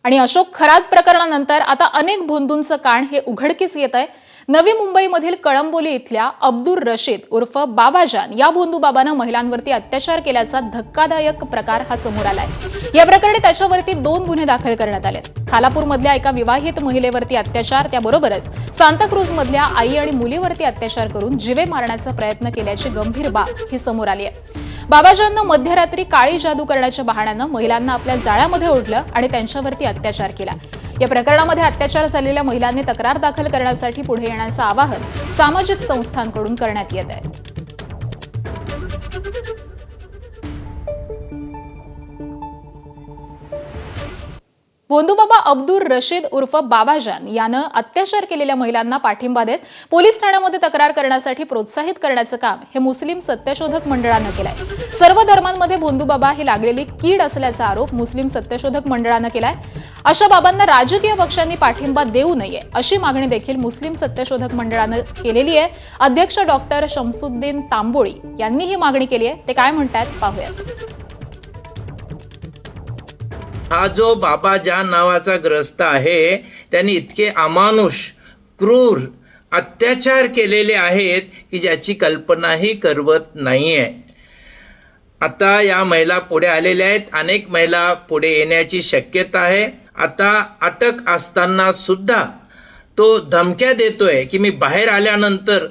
आणि अशोक खरात प्रकरणानंतर आता अनेक भोंदूंचं कान हे उघडकीस येत आहे। नवी मुंबईमधील कळंबोली इथल्या अब्दुल रशीद उर्फ बाबाजान या भोंदू बाबानं महिलांवरती अत्याचार केल्याचा धक्कादायक प्रकार हा समोर आलाय। या प्रकरणी त्याच्यावरती 2 गुन्हे दाखल करण्यात आले। खालापूरमधल्या एका विवाहित महिलेवरती अत्याचार, त्याबरोबरच सांताक्रूजमधल्या आई आणि मुलीवरती अत्याचार करून जीवे मारण्याचा प्रयत्न केल्याची गंभीर बाब ही समोर आली आहे। बाबाजाननं मध्यरात्री काळी जादू करण्याच्या बहाण्यानं महिलांना आपल्या जाळ्यामध्ये ओढलं आणि त्यांच्यावरती अत्याचार केला। या प्रकरणामध्ये अत्याचार झालेल्या महिलांनी तक्रार दाखल करण्यासाठी पुढे येण्याचं आवाहन सामाजिक संस्थांकडून करण्यात येत आहे। भोंदूबाबा अब्दुल रशीद उर्फ बाबाजान यानं अत्याचार केलेल्या महिलांना पाठिंबा देत पोलीस ठाण्यामध्ये तक्रार करण्यासाठी प्रोत्साहित करण्याचं काम हे मुस्लिम सत्यशोधक मंडळानं केलंय। सर्व धर्मांमध्ये भोंदूबाबा ही लागलेली कीड असल्याचा आरोप मुस्लिम सत्यशोधक मंडळानं केलाय। अशा बाबांना राजकीय पक्षांनी पाठिंबा देऊ नये अशी मागणी देखील मुस्लिम सत्यशोधक मंडळानं केलेली आहे। अध्यक्ष डॉक्टर शमसुद्दीन तांबोळी यांनी ही मागणी केली आहे। ते काय म्हणतात पाहूयात। हा जो बाबाजान नावाचा ग्रस्त आहे त्यांनी इतके अमानुष क्रूर अत्याचार केलेले आहेत की ज्याची कल्पनाही करवत नाहीये। आता या महिला पुढे आलेल्या आहेत, अनेक महिला पुढे येण्याची शक्यता आहे। आता अटक असताना सुद्धा तो धमक्या देतोय की मी बाहेर आल्यानंतर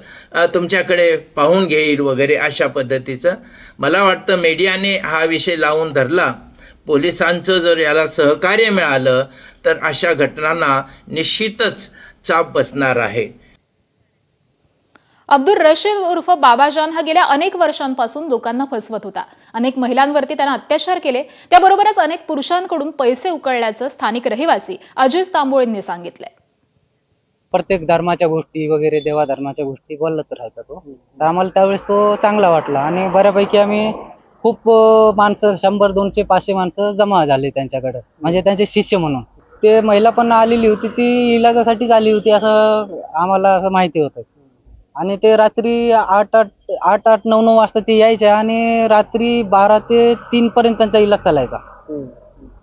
तुमच्याकडे पाहून घेईल वगैरे अशा पद्धतीचं। मला वाटतं मीडियाने हा विषय लावून धरला, पोलिसांचं जर याला सहकार्य मिळालं तर अशा घटनांना निश्चितच चाप बसणार आहे। अब्दुल रशीद उर्फ बाबाजान हा गेल्या अनेक वर्षांपासून लोकांना फसवत होता। अनेक महिलांवरती त्यानं अत्याचार केले, त्याबरोबरच अनेक पुरुषांकडून पैसे उकळल्याचं स्थानिक रहिवासी अजित तांबोळींनी सांगितलंय। प्रत्येक धर्माच्या गोष्टी वगैरे देवा धर्माच्या गोष्टी बोलत राहतात तो। तर आम्हाला त्यावेळेस तो चांगला वाटला आणि बऱ्यापैकी आम्ही खूप माणसं 100-200 500 माणसं जमा झाले त्यांच्याकडे, म्हणजे त्यांचे शिष्य म्हणून। ते महिला पण आलेली होती, ती इलाजासाठीच आली होती असं आम्हाला असं माहिती होतं। आणि ते रात्री 8-9 वाजता ते यायचे आणि रात्री 12 ते 3 पर्यंत त्यांचा इलाज चालायचा।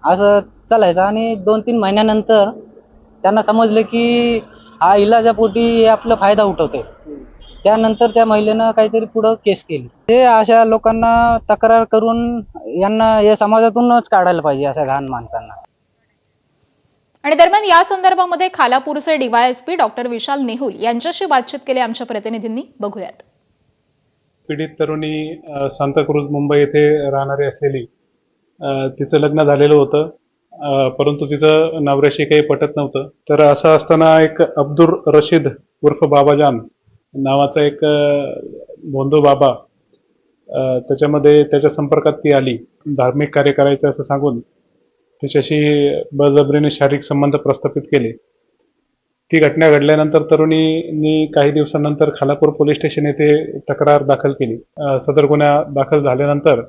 असं चालायचं आणि 2-3 महिन्यानंतर त्यांना समजलं की हा इलाजापोटी आपला फायदा उठवतोय। त्यानंतर त्या महिलेनं काहीतरी पुढं केस केली। ते अशा लोकांना तक्रार करून यांना या समाजातूनच काढायला पाहिजे, अशा घाण माणसांना। आणि दरम्यान या संदर्भामध्ये खालापूरचे डीवायएसपी डॉक्टर विशाल नेहुल यांच्याशी बातचीत केली आमच्या प्रतिनिधींनी। बघूयात। पीडित तरुणी सांताक्रूज मुंबई येथे राहणारी असलेली, तिचं लग्न झालेलं होतं, परंतु तिचं नवऱ्याशी काही पटत नव्हतं। तर असं असताना एक अब्दुल रशीद उर्फ बाबाजान नावाचा एक भोंदू बाबा, त्याच्यामध्ये त्याच्या संपर्कात ती आली। धार्मिक कार्य करायचं असं सांगून तिच्याशी बळजबरीने शारीरिक संबंध प्रस्थापित केले। ती घटना घडल्यानंतर तरुणींनी काही दिवसांनंतर खालापूर पोलीस स्टेशन येथे तक्रार दाखल केली। सदर गुन्हा दाखल झाल्यानंतर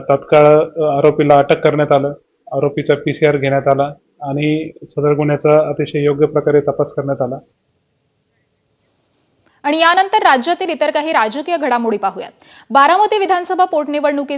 तात्काळ आरोपीला अटक करण्यात आलं। आरोपीचा PCR घेण्यात आला आणि सदर गुन्ह्याचा अतिशय योग्य प्रकारे तपास करण्यात आला। आणि यानंतर राज्यातील इतर काही राजकीय घडामोडी पाहूयात। बारामती विधानसभा पोटनिवडणुकीत